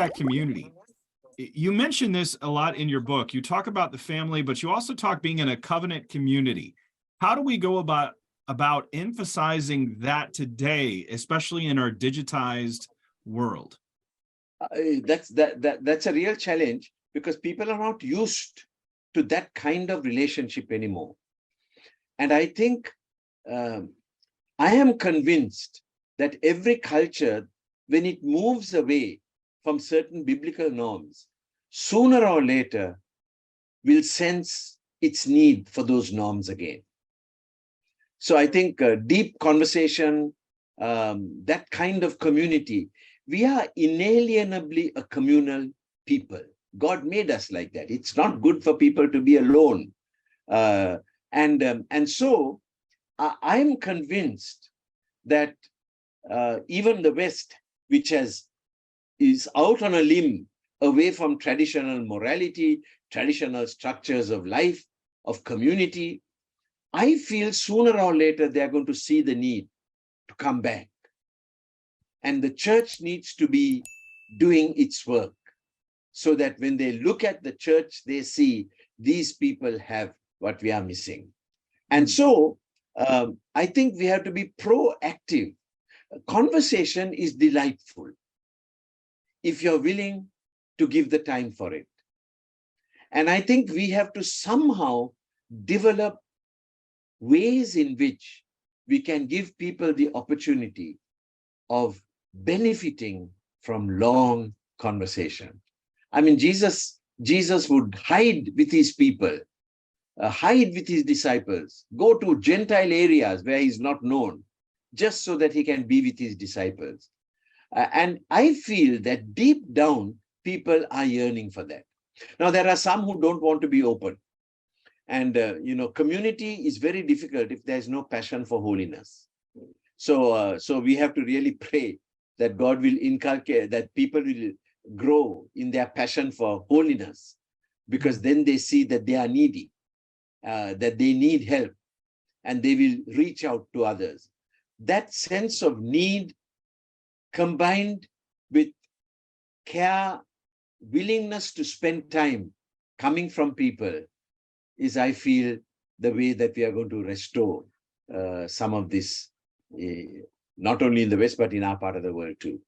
that community. You mention this a lot in your book. You talk about the family, but you also talk being in a covenant community. How do we go about emphasizing that today, especially in our digitized world? That's a real challenge, because people are not used to that kind of relationship anymore. And I think I am convinced that every culture, when it moves away from certain biblical norms, sooner or later will sense its need for those norms again. So I think deep conversation, that kind of community, we are inalienably a communal people. God made us like that. It's not good for people to be alone. And so I'm convinced that even the West, which is out on a limb away from traditional morality, traditional structures of life, of community, I feel sooner or later they're going to see the need to come back. And the church needs to be doing its work, so that when they look at the church, they see these people have what we are missing. And so I think we have to be proactive. Conversation is delightful if you're willing to give the time for it. And I think we have to somehow develop ways in which we can give people the opportunity of benefiting from long conversation. I mean, Jesus would hide with his people, hide with his disciples, go to Gentile areas where he's not known, just so that he can be with his disciples. And I feel that deep down, people are yearning for that. Now, there are some who don't want to be open. And, community is very difficult if there's no passion for holiness. So we have to really pray that God will inculcate, that people will grow in their passion for holiness, because then they see that they are needy, that they need help, and they will reach out to others. That sense of need, combined with care, willingness to spend time coming from people, is, I feel, the way that we are going to restore some of this, not only in the West, but in our part of the world too.